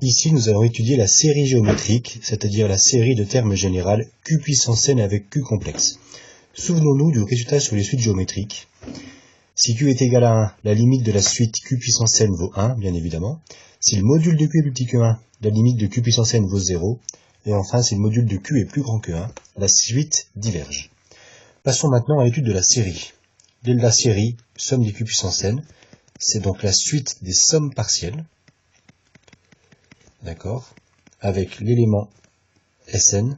Ici, nous allons étudier la série géométrique, c'est-à-dire la série de termes général Q puissance n avec Q complexe. Souvenons-nous du résultat sur les suites géométriques. Si Q est égal à 1, la limite de la suite Q puissance n vaut 1, bien évidemment. Si le module de Q est plus petit que 1, la limite de Q puissance n vaut 0. Et enfin, si le module de Q est plus grand que 1, la suite diverge. Passons maintenant à l'étude de la série. La série, somme des Q puissance n, c'est donc la suite des sommes partielles. D'accord, avec l'élément Sn,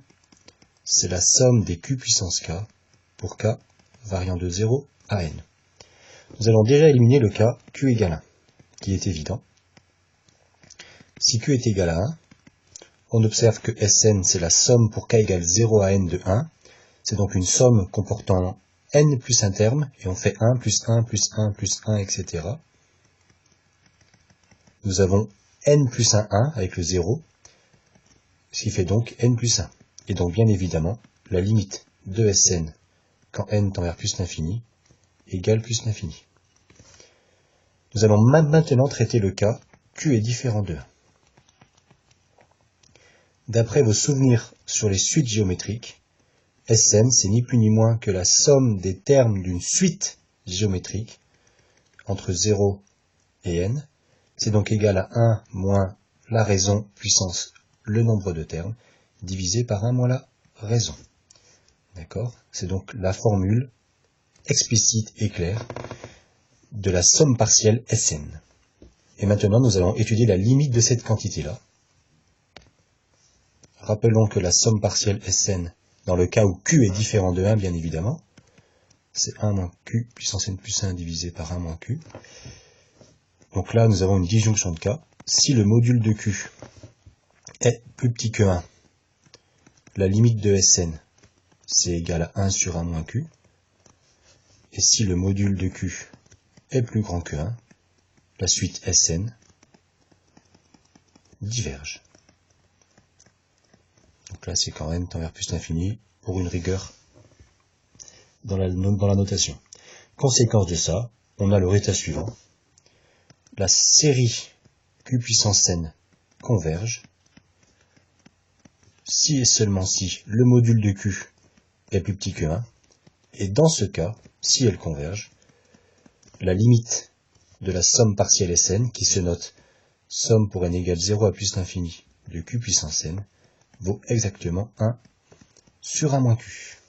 c'est la somme des Q puissance k, pour k variant de 0 à n. Nous allons déjà éliminer le cas Q égale 1, qui est évident. Si Q est égal à 1, on observe que Sn, c'est la somme pour k égale 0 à n de 1. C'est donc une somme comportant n plus un terme, et on fait 1 plus 1 plus 1 plus 1, etc. Nous avons n plus 1 avec le 0, ce qui fait donc n plus 1. Et donc bien évidemment, la limite de Sn quand n tend vers plus l'infini égale plus l'infini. Nous allons maintenant traiter le cas Q est différent de 1. D'après vos souvenirs sur les suites géométriques, Sn c'est ni plus ni moins que la somme des termes d'une suite géométrique entre 0 et n. C'est donc égal à 1 moins la raison puissance le nombre de termes, divisé par 1 moins la raison. D'accord? C'est donc la formule explicite et claire de la somme partielle Sn. Et maintenant, nous allons étudier la limite de cette quantité-là. Rappelons que la somme partielle Sn, dans le cas où Q est différent de 1, bien évidemment, c'est 1 moins Q puissance n plus 1 divisé par 1 moins Q. Donc là, nous avons une disjonction de cas. Si le module de Q est plus petit que 1, la limite de Sn, c'est égal à 1 sur 1 moins Q. Et si le module de Q est plus grand que 1, la suite Sn diverge. Donc là, c'est quand n tend vers plus l'infini pour une rigueur dans la notation. Conséquence de ça, on a le résultat suivant. La série Q puissance n converge si et seulement si le module de Q est plus petit que 1. Et dans ce cas, si elle converge, la limite de la somme partielle Sn, qui se note somme pour n égale 0 à plus l'infini de Q puissance n, vaut exactement 1 sur 1 moins Q.